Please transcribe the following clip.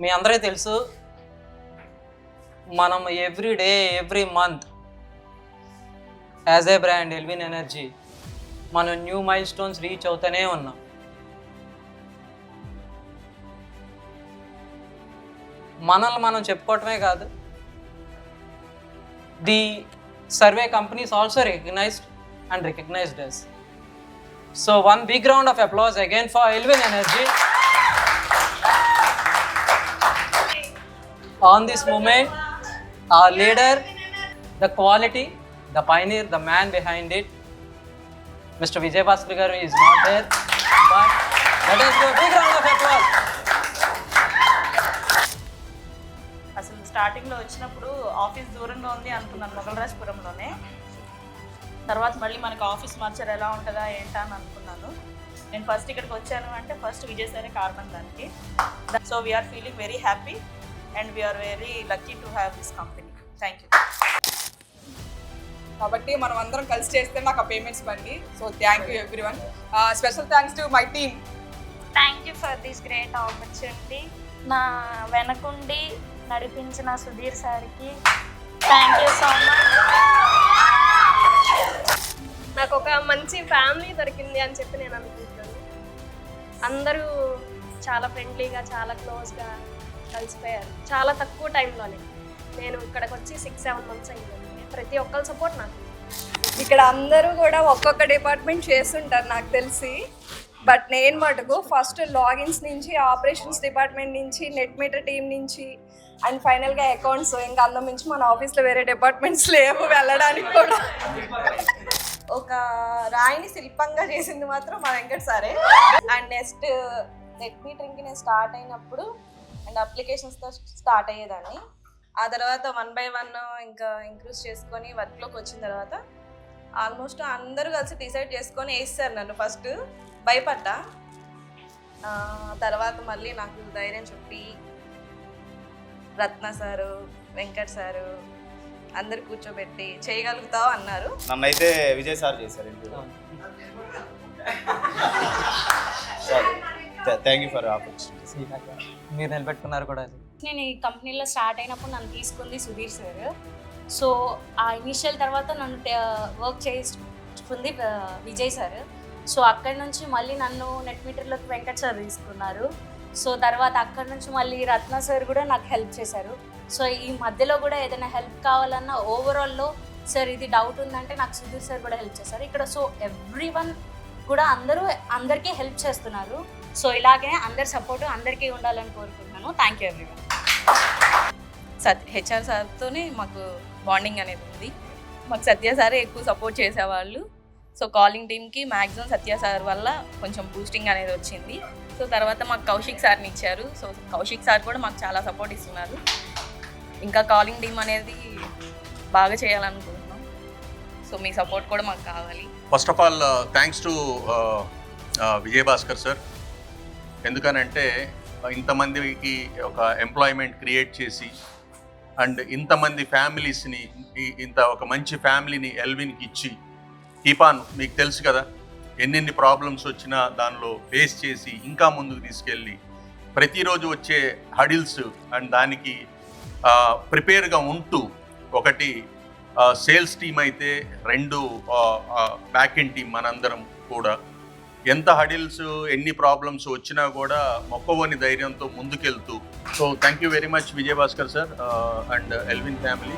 మీ అందరికీ తెలుసు, మనం every day every month as a brand Elvin energy మనం న్యూ మైల్ స్టోన్స్ రీచ్ అవుతూనే ఉన్నాం. మనల్ని మనం చెప్పుకోవటమే కాదు, the survey companies also recognized us. So one big round of applause again for Elvin Energy. On this moment, our leader, the quality, the pioneer, the man behind it, Mr. Vijay Bhaskar garu is not there, but let us do a big round of applause. అసలు స్టార్టింగ్లో వచ్చినప్పుడు office దూరంగా ఉంది అనుకున్నాను, మొగలరాజపురంలోనే. తర్వాత మళ్ళీ మనకు office మార్చారు, ఎలా ఉంటుందా ఏంటా అని అనుకున్నాను. నేను ఫస్ట్ ఇక్కడికి వచ్చాను అంటే ఫస్ట్ విజయ్ సారే కారణం దానికి. So we're feeling very happy and we're very lucky to have this company. Thank you. కాబట్టి మనం అందరం కలిసి చేస్తే నాకు ఆ పేమెంట్స్ బండి. So thank you everyone. Special thanks to my team. Thank you for this great opportunity. నా వెనకుండి నడిపించిన సుధీర్ సార్కి థ్యాంక్ యూ సో మచ్. నాకు ఒక మంచి ఫ్యామిలీ దొరికింది అని చెప్పి నేను అనుకుంటున్నాను. అందరూ చాలా ఫ్రెండ్లీగా, చాలా క్లోజ్గా కలిసిపోయారు చాలా తక్కువ టైంలోనే. నేను ఇక్కడికి వచ్చి 6-7 months అయింది. ప్రతి ఒక్కరి సపోర్ట్ నాకు. ఇక్కడ అందరూ కూడా ఒక్కొక్క డిపార్ట్మెంట్ చేస్తుంటారు నాకు తెలిసి. బట్ నేను మటుకు ఫస్ట్ లాగిన్స్ నుంచి, ఆపరేషన్స్ డిపార్ట్మెంట్ నుంచి, నెట్ మీటర్ టీం నుంచి అండ్ ఫైనల్గా అకౌంట్స్. ఇంకా అందం నుంచి మన ఆఫీస్లో వేరే డిపార్ట్మెంట్స్ లేవు వెళ్ళడానికి కూడా. ఒక రాయిని శిల్పంగా చేసింది మాత్రం మా వెంకట్ సారే. అండ్ నెక్స్ట్ నెట్ మీటరింగ్కి నేను స్టార్ట్ అయినప్పుడు అండ్ అప్లికేషన్స్తో స్టార్ట్ అయ్యేదాన్ని. ఆ తర్వాత 1 by 1 ఇంకా ఇంక్రీజ్ చేసుకొని వర్క్లోకి వచ్చిన తర్వాత ఆల్మోస్ట్ అందరూ కలిసి డిసైడ్ చేసుకొని వేస్తారు నన్ను. ఫస్ట్ భయపడ్డా, తర్వాత మళ్ళీ నాకు ధైర్యం చెప్పి రత్న సారు, వెంకట్ సారు అందరు కూర్చోబెట్టి చేయగలుగుతావు అన్నారు. నన్నైతే విజయ్ సార్ చేశారు. Thank you for opportunity. మీరు నిలబెట్టుకున్నారు కూడా. నేను ఈ కంపెనీలో స్టార్ట్ అయినప్పుడు నన్ను తీసుకుంది సుధీర్ సార్. సో ఆ ఇనిషియల్ తర్వాత నన్ను వర్క్ చేసుకుంది విజయ్ సార్. సో అక్కడి నుంచి మళ్ళీ నన్ను నెట్ మీటర్లోకి వెంకట్ సార్ తీసుకున్నారు. సో తర్వాత అక్కడి నుంచి మళ్ళీ రత్న సార్ కూడా నాకు హెల్ప్ చేశారు. సో ఈ మధ్యలో కూడా ఏదైనా హెల్ప్ కావాలన్నా ఓవరాల్లో సార్ ఇది డౌట్ ఉందంటే నాకు సుధీర్ సార్ కూడా హెల్ప్ చేశారు ఇక్కడ. సో ఎవ్రీవన్ కూడా అందరికీ హెల్ప్ చేస్తున్నారు. సో ఇలాగే అందరి సపోర్టు అందరికీ ఉండాలని కోరుకుంటున్నాను. Thank you everyone. హెచ్ఆర్ సార్తోనే మాకు బాండింగ్ అనేది ఉంది. మాకు సత్య సారే ఎక్కువ సపోర్ట్ చేసేవాళ్ళు. సో కాలింగ్ టీమ్కి మ్యాక్సిమం సత్య సార్ వల్ల కొంచెం బూస్టింగ్ అనేది వచ్చింది. సో తర్వాత మాకు కౌశిక్ సార్ని ఇచ్చారు. సో కౌశిక్ సార్ కూడా మాకు చాలా సపోర్ట్ ఇస్తున్నారు. ఇంకా కాలింగ్ టీమ్ అనేది బాగా చేయాలనుకుంటున్నాం. సో మీ సపోర్ట్ కూడా మాకు కావాలి. First of all thanks to Vijay Bhaskar sir. ఎందుకనంటే ఇంతమందికి ఒక ఎంప్లాయ్మెంట్ క్రియేట్ చేసి అండ్ ఇంతమంది ఫ్యామిలీస్ని, ఇంత ఒక మంచి ఫ్యామిలీని ఎల్విన్కి ఇచ్చి కీపాన్, మీకు తెలుసు కదా ఎన్నెన్ని ప్రాబ్లమ్స్ వచ్చినా దానిలో ఫేస్ చేసి ఇంకా ముందుకు తీసుకెళ్ళి ప్రతిరోజు వచ్చే హడిల్స్ అండ్ దానికి ప్రిపేర్గా ఉంటూ, ఒకటి సేల్స్ టీమ్ అయితే, 2 బ్యాక్ ఎండ్ టీం మనందరం కూడా ఎంత హడిల్స్ ఎన్ని ప్రాబ్లమ్స్ వచ్చినా కూడా మొక్కవని ధైర్యంతో ముందుకెళ్తూ. So thank you very much Vijay Bhaskar sir and Elvin family.